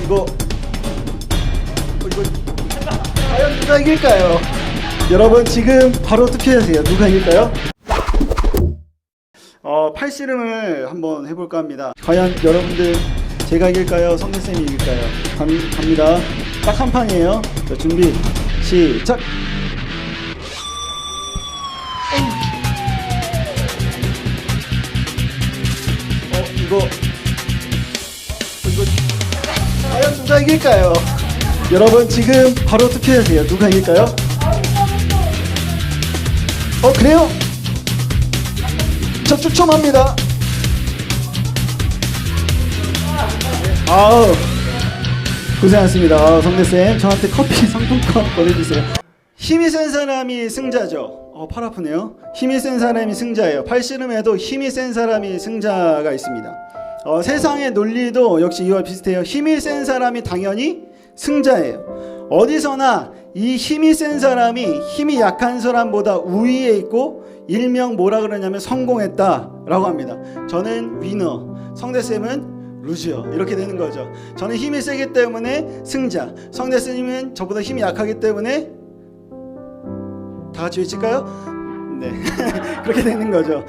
이거 과연 누가 이길까요? 여러분 지금 바로 투표하세요. 누가 이길까요? 팔씨름을 한번 해볼까 합니다. 과연 여러분들 제가 이길까요? 성대쌤이 이길까요? 갑니다. 딱 한 판이에요. 자, 준비 시작. 이거 과연 누가 이길까요? 여러분 지금 바로 투표하세요. 누가 이길까요? 그래요? 저 추첨합니다. 아우 고생하셨습니다. 성대쌤 저한테 커피 상품권 보내주세요. 힘이 센 사람이 승자죠. 팔 아프네요. 힘이 센 사람이 승자예요. 팔씨름에도 힘이 센 사람이 승자가 있습니다. 세상의 논리도 역시 이와 비슷해요. 힘이 센 사람이 당연히 승자예요. 어디서나 이 힘이 센 사람이 힘이 약한 사람보다 우위에 있고 일명 뭐라 그러냐면 성공했다라고 합니다. 저는 위너, 성대쌤은 루지어 이렇게 되는 거죠. 저는 힘이 세기 때문에 승자, 성대쌤은 저보다 힘이 약하기 때문에 다 같이 외칠까요? 네 그렇게 되는 거죠.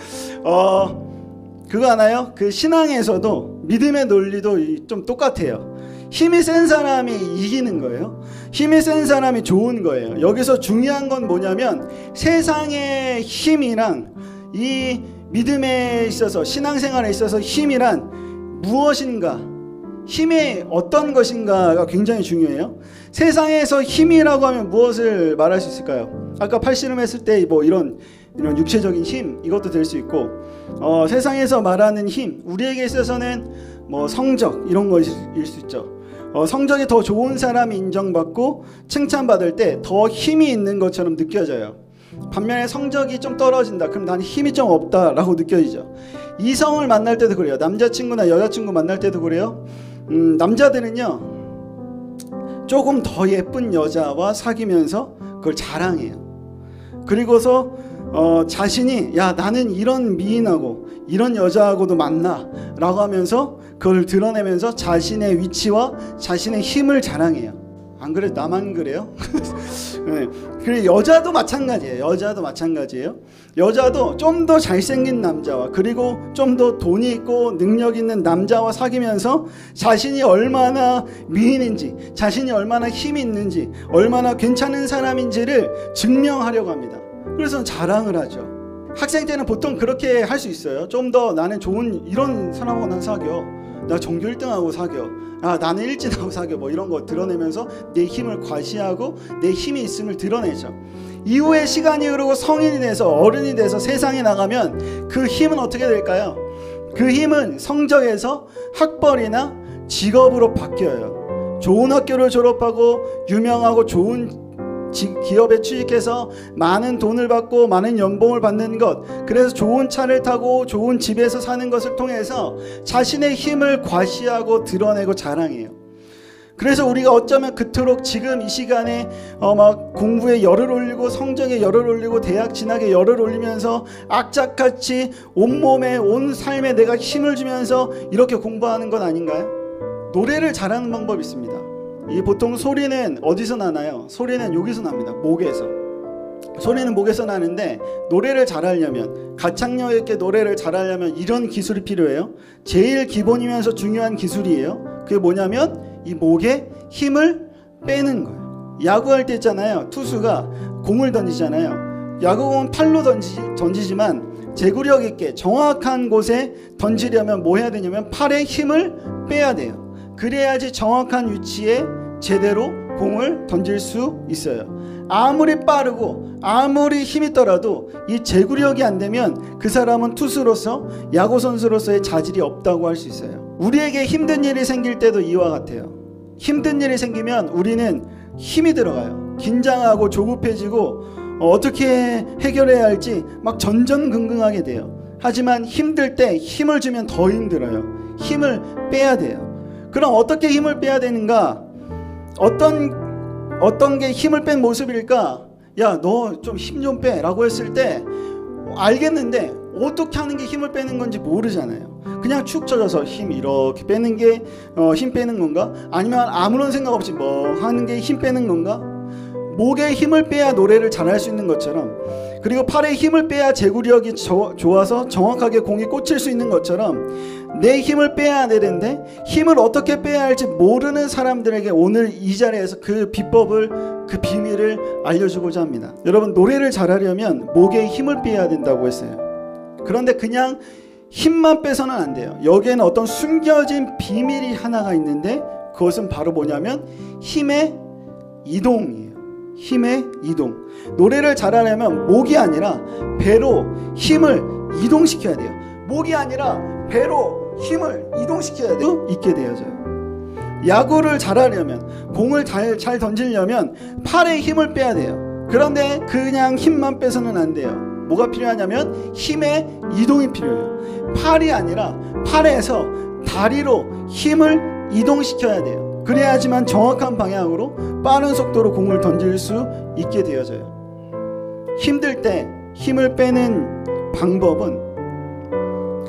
그거 아나요? 그 신앙에서도 믿음의 논리도 좀 똑같아요. 힘이 센 사람이 이기는 거예요. 힘이 센 사람이 좋은 거예요. 여기서 중요한 건 뭐냐면 세상의 힘이랑 이 믿음에 있어서 신앙생활에 있어서 힘이란 무엇인가, 힘이 어떤 것인가가 굉장히 중요해요. 세상에서 힘이라고 하면 무엇을 말할 수 있을까요? 아까 팔씨름 했을 때 뭐 이런 육체적인 힘 이것도 될 수 있고 세상에서 말하는 힘 우리에게 있어서는 뭐 성적 이런 것일 수 있죠. 성적이 더 좋은 사람이 인정받고 칭찬받을 때 더 힘이 있는 것처럼 느껴져요. 반면에 성적이 좀 떨어진다 그럼 나는 힘이 좀 없다라고 느껴지죠. 이성을 만날 때도 그래요. 남자친구나 여자친구 만날 때도 그래요. 남자들은요 조금 더 예쁜 여자와 사귀면서 그걸 자랑해요. 그리고서 자신이 야 나는 이런 미인하고 이런 여자하고도 만나 라고 하면서 그걸 드러내면서 자신의 위치와 자신의 힘을 자랑해요. 안 그래? 나만 그래요? 네. 그리고 여자도 마찬가지예요. 여자도 좀 더 잘생긴 남자와 그리고 좀 더 돈이 있고 능력 있는 남자와 사귀면서 자신이 얼마나 미인인지 자신이 얼마나 힘이 있는지 얼마나 괜찮은 사람인지를 증명하려고 합니다. 그래서 자랑을 하죠. 학생 때는 보통 그렇게 할 수 있어요. 좀 더 나는 좋은 이런 사람하고 난 사겨. 나 전교 1등하고 사겨. 나는 일진하고 사겨. 뭐 이런 거 드러내면서 내 힘을 과시하고 내 힘이 있음을 드러내죠. 이후에 시간이 흐르고 성인이 돼서 어른이 돼서 세상에 나가면 그 힘은 어떻게 될까요? 그 힘은 성적에서 학벌이나 직업으로 바뀌어요. 좋은 학교를 졸업하고 유명하고 좋은 기업에 취직해서 많은 돈을 받고 많은 연봉을 받는 것, 그래서 좋은 차를 타고 좋은 집에서 사는 것을 통해서 자신의 힘을 과시하고 드러내고 자랑해요. 그래서 우리가 어쩌면 그토록 지금 이 시간에 막 공부에 열을 올리고 성적에 열을 올리고 대학 진학에 열을 올리면서 악착같이 온몸에 온 삶에 내가 힘을 주면서 이렇게 공부하는 건 아닌가요? 노래를 잘하는 방법이 있습니다. 이 보통 소리는 어디서 나나요? 소리는 여기서 납니다. 목에서. 소리는 목에서 나는데 노래를 잘하려면 가창력 있게 노래를 잘하려면 이런 기술이 필요해요. 제일 기본이면서 중요한 기술이에요. 그게 뭐냐면 이 목에 힘을 빼는 거예요. 야구할 때 있잖아요. 투수가 공을 던지잖아요. 야구공은 팔로 던지지만 제구력 있게 정확한 곳에 던지려면 뭐 해야 되냐면 팔에 힘을 빼야 돼요. 그래야지 정확한 위치에 제대로 공을 던질 수 있어요. 아무리 빠르고 아무리 힘이 있더라도 이 제구력이 안 되면 그 사람은 투수로서 야구 선수로서의 자질이 없다고 할 수 있어요. 우리에게 힘든 일이 생길 때도 이와 같아요. 힘든 일이 생기면 우리는 힘이 들어가요. 긴장하고 조급해지고 어떻게 해결해야 할지 막 전전긍긍하게 돼요. 하지만 힘들 때 힘을 주면 더 힘들어요. 힘을 빼야 돼요. 그럼 어떻게 힘을 빼야 되는가? 어떤 게 힘을 뺀 모습일까? 야, 너 좀 힘 좀 빼 라고 했을 때 알겠는데 어떻게 하는 게 힘을 빼는 건지 모르잖아요. 그냥 축 처져서 힘 이렇게 빼는 게 힘 빼는 건가? 아니면 아무런 생각 없이 뭐 하는 게 힘 빼는 건가? 목에 힘을 빼야 노래를 잘할 수 있는 것처럼, 그리고 팔에 힘을 빼야 제구력이 좋아서 정확하게 공이 꽂힐 수 있는 것처럼 내 힘을 빼야 되는데 힘을 어떻게 빼야 할지 모르는 사람들에게 오늘 이 자리에서 그 비법을, 그 비밀을 알려주고자 합니다. 여러분, 노래를 잘하려면 목에 힘을 빼야 된다고 했어요. 그런데 그냥 힘만 빼서는 안 돼요. 여기에는 어떤 숨겨진 비밀이 하나가 있는데 그것은 바로 뭐냐면 힘의 이동이에요. 힘의 이동. 노래를 잘하려면 목이 아니라 배로 힘을 이동시켜야 돼요. 목이 아니라 배로 힘을 이동시켜야 돼요. 있게 되어져요. 야구를 잘하려면, 공을 잘 던지려면 팔에 힘을 빼야 돼요. 그런데 그냥 힘만 빼서는 안 돼요. 뭐가 필요하냐면 힘의 이동이 필요해요. 팔이 아니라 팔에서 다리로 힘을 이동시켜야 돼요. 그래야지만 정확한 방향으로 빠른 속도로 공을 던질 수 있게 되어져요. 힘들 때 힘을 빼는 방법은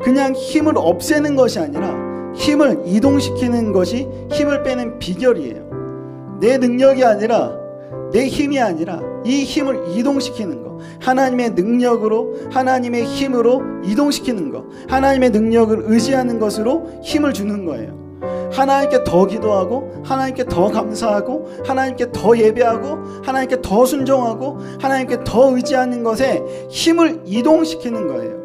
그냥 힘을 없애는 것이 아니라 힘을 이동시키는 것이 힘을 빼는 비결이에요. 내 능력이 아니라, 내 힘이 아니라 이 힘을 이동시키는 것, 하나님의 능력으로, 하나님의 힘으로 이동시키는 것, 하나님의 능력을 의지하는 것으로 힘을 주는 거예요. 하나님께 더 기도하고, 하나님께 더 감사하고, 하나님께 더 예배하고, 하나님께 더 순종하고, 하나님께 더 의지하는 것에 힘을 이동시키는 거예요.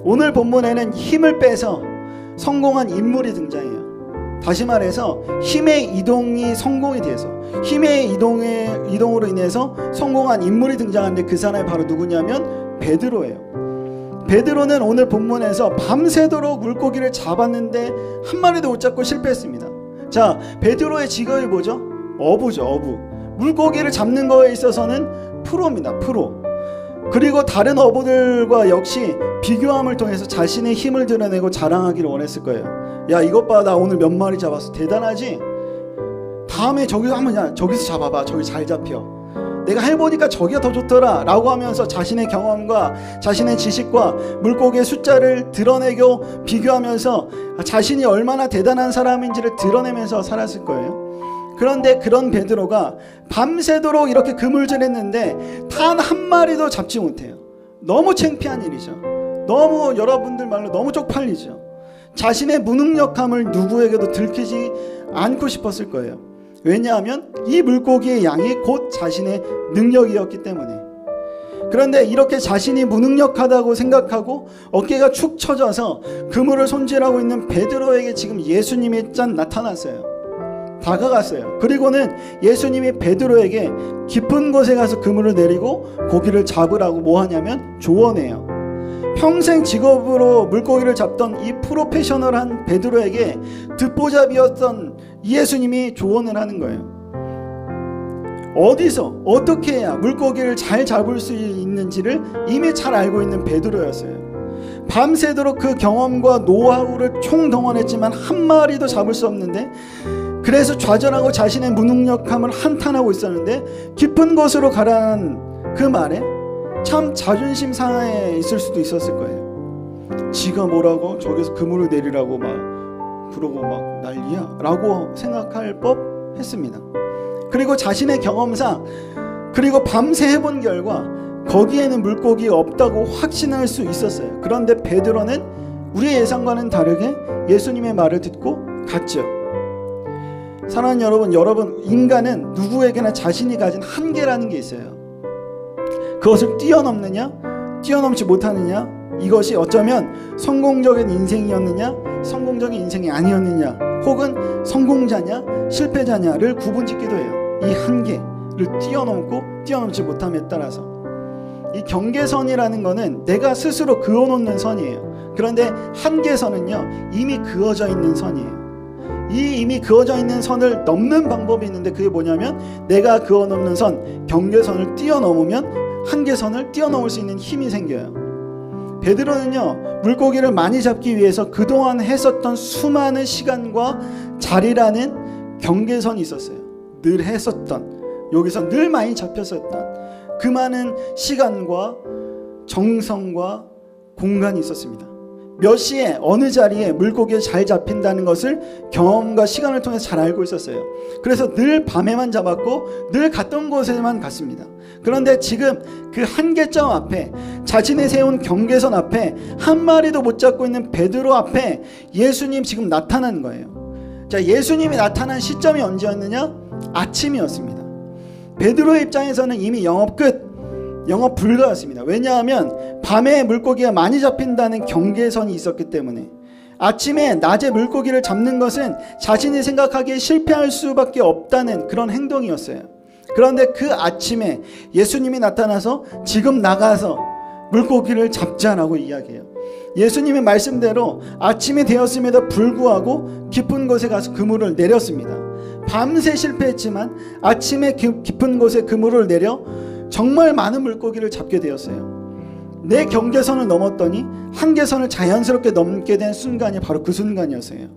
오늘 본문에는 힘을 빼서 성공한 인물이 등장해요. 다시 말해서 힘의 이동이 성공이 돼서, 힘의 이동으로 인해서 성공한 인물이 등장하는데 그 사람이 바로 누구냐면 베드로예요. 베드로는 오늘 본문에서 밤새도록 물고기를 잡았는데 한 마리도 못 잡고 실패했습니다. 자, 베드로의 직업이 뭐죠? 어부죠, 어부. 물고기를 잡는 거에 있어서는 프로입니다, 프로. 그리고 다른 어부들과 역시 비교함을 통해서 자신의 힘을 드러내고 자랑하기를 원했을 거예요. 야, 이것 봐, 나 오늘 몇 마리 잡았어. 대단하지? 다음에 저기서 한번, 야, 저기서 잡아봐. 저기 잘 잡혀. 내가 해보니까 저기가 더 좋더라 라고 하면서 자신의 경험과 자신의 지식과 물고기의 숫자를 드러내고 비교하면서 자신이 얼마나 대단한 사람인지를 드러내면서 살았을 거예요. 그런데 그런 베드로가 밤새도록 이렇게 그물질했는데 단 한 마리도 잡지 못해요. 너무 창피한 일이죠. 너무, 여러분들 말로 너무 쪽팔리죠. 자신의 무능력함을 누구에게도 들키지 않고 싶었을 거예요. 왜냐하면 이 물고기의 양이 곧 자신의 능력이었기 때문에. 그런데 이렇게 자신이 무능력하다고 생각하고 어깨가 축 처져서 그물을 손질하고 있는 베드로에게 지금 예수님이 나타났어요. 다가갔어요. 그리고는 예수님이 베드로에게 깊은 곳에 가서 그물을 내리고 고기를 잡으라고 뭐 하냐면 조언해요. 평생 직업으로 물고기를 잡던 이 프로페셔널한 베드로에게 듣보잡이었던 예수님이 조언을 하는 거예요. 어디서 어떻게 해야 물고기를 잘 잡을 수 있는지를 이미 잘 알고 있는 베드로였어요. 밤새도록 그 경험과 노하우를 총동원했지만 한 마리도 잡을 수 없는데, 그래서 좌절하고 자신의 무능력함을 한탄하고 있었는데, 깊은 곳으로 가라는 그 말에 참 자존심 상하에 있을 수도 있었을 거예요. 지가 뭐라고 저기서 그물을 내리라고 막 그러고 막 난리야 라고 생각할 법 했습니다. 그리고 자신의 경험상, 그리고 밤새 해본 결과 거기에는 물고기가 없다고 확신할 수 있었어요. 그런데 베드로는 우리의 예상과는 다르게 예수님의 말을 듣고 갔죠. 사랑하는 여러분, 인간은 누구에게나 자신이 가진 한계라는 게 있어요. 그것을 뛰어넘느냐, 뛰어넘지 못하느냐, 이것이 어쩌면 성공적인 인생이었느냐, 성공적인 인생이 아니었느냐, 혹은 성공자냐, 실패자냐를 구분짓기도 해요. 이 한계를 뛰어넘고 뛰어넘지 못함에 따라서. 이 경계선이라는 거는 내가 스스로 그어놓는 선이에요. 그런데 한계선은요, 이미 그어져 있는 선이에요. 이 이미 그어져 있는 선을 넘는 방법이 있는데, 그게 뭐냐면 내가 그어놓는 선, 경계선을 뛰어넘으면 한계선을 뛰어넘을 수 있는 힘이 생겨요. 베드로는요, 물고기를 많이 잡기 위해서 그동안 했었던 수많은 시간과 자리라는 경계선이 있었어요. 늘 했었던, 여기서 늘 많이 잡혔었던 그 많은 시간과 정성과 공간이 있었습니다. 몇 시에 어느 자리에 물고기가 잘 잡힌다는 것을 경험과 시간을 통해서 잘 알고 있었어요. 그래서 늘 밤에만 잡았고 늘 갔던 곳에만 갔습니다. 그런데 지금 그 한계점 앞에, 자신이 세운 경계선 앞에 한 마리도 못 잡고 있는 베드로 앞에 예수님 지금 나타난 거예요. 자, 예수님이 나타난 시점이 언제였느냐? 아침이었습니다. 베드로의 입장에서는 이미 영업 끝, 영업 불가였습니다. 왜냐하면 밤에 물고기가 많이 잡힌다는 경계선이 있었기 때문에. 아침에 낮에 물고기를 잡는 것은 자신이 생각하기에 실패할 수밖에 없다는 그런 행동이었어요. 그런데 그 아침에 예수님이 나타나서 지금 나가서 물고기를 잡자라고 이야기해요. 예수님의 말씀대로 아침이 되었음에도 불구하고 깊은 곳에 가서 그물을 내렸습니다. 밤새 실패했지만 아침에 깊은 곳에 그물을 내려 정말 많은 물고기를 잡게 되었어요. 내 경계선을 넘었더니 한계선을 자연스럽게 넘게 된 순간이 바로 그 순간이었어요.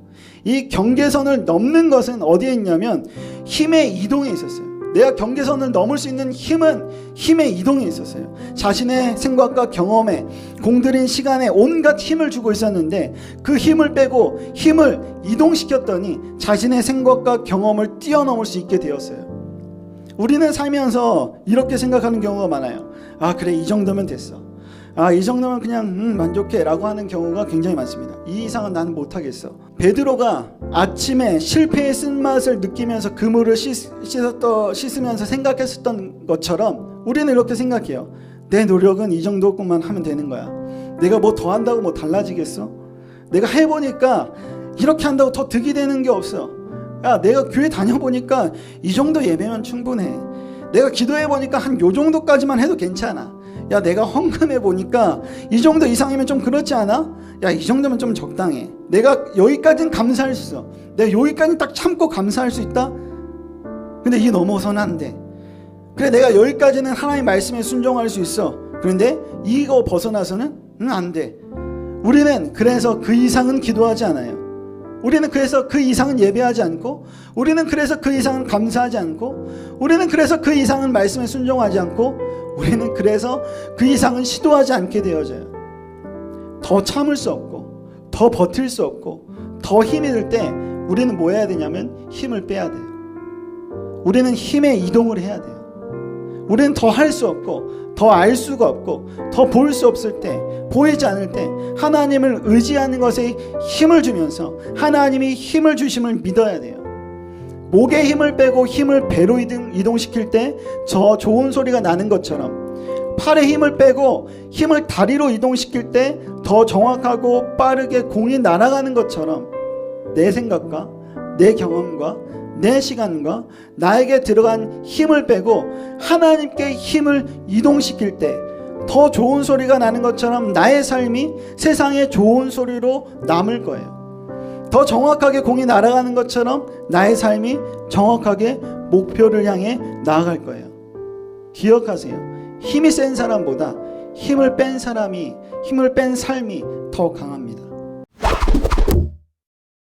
이 경계선을 넘는 것은 어디에 있냐면 힘의 이동에 있었어요. 내가 경계선을 넘을 수 있는 힘은 힘의 이동에 있었어요. 자신의 생각과 경험에, 공들인 시간에 온갖 힘을 주고 있었는데 그 힘을 빼고 힘을 이동시켰더니 자신의 생각과 경험을 뛰어넘을 수 있게 되었어요. 우리는 살면서 이렇게 생각하는 경우가 많아요. 아, 그래, 이 정도면 됐어. 아, 이 정도면 그냥 만족해 라고 하는 경우가 굉장히 많습니다. 이 이상은 나는 못하겠어. 베드로가 아침에 실패의 쓴맛을 느끼면서 그물을 씻으면서 생각했었던 것처럼 우리는 이렇게 생각해요. 내 노력은 이 정도만 하면 되는 거야. 내가 뭐 더 한다고 뭐 달라지겠어? 내가 해보니까 이렇게 한다고 더 득이 되는 게 없어. 야, 내가 교회 다녀보니까 이 정도 예배면 충분해. 내가 기도해보니까 한 요 정도까지만 해도 괜찮아. 야, 내가 헌금해보니까 이 정도 이상이면 좀 그렇지 않아? 야, 이 정도면 좀 적당해. 내가 여기까지는 감사할 수 있어. 내가 여기까지 딱 참고 감사할 수 있다? 근데 이 넘어서는 안 돼. 그래, 내가 여기까지는 하나님 말씀에 순종할 수 있어. 그런데 이거 벗어나서는 안 돼. 우리는 그래서 그 이상은 기도하지 않아요. 우리는 그래서 그 이상은 예배하지 않고, 우리는 그래서 그 이상은 감사하지 않고, 우리는 그래서 그 이상은 말씀에 순종하지 않고, 우리는 그래서 그 이상은 시도하지 않게 되어져요. 더 참을 수 없고, 더 버틸 수 없고, 더 힘이 들 때 우리는 뭐 해야 되냐면 힘을 빼야 돼요. 우리는 힘의 이동을 해야 돼요. 우리는 더 할 수 없고, 더 알 수가 없고, 더 볼 수 없을 때, 보이지 않을 때 하나님을 의지하는 것에 힘을 주면서 하나님이 힘을 주심을 믿어야 돼요. 목에 힘을 빼고 힘을 배로 이동시킬 때 저 좋은 소리가 나는 것처럼, 팔에 힘을 빼고 힘을 다리로 이동시킬 때 더 정확하고 빠르게 공이 날아가는 것처럼 내 생각과 내 경험과 내 시간과 나에게 들어간 힘을 빼고 하나님께 힘을 이동시킬 때 더 좋은 소리가 나는 것처럼 나의 삶이 세상의 좋은 소리로 남을 거예요. 더 정확하게 공이 날아가는 것처럼 나의 삶이 정확하게 목표를 향해 나아갈 거예요. 기억하세요. 힘이 센 사람보다 힘을 뺀 삶이 더 강합니다.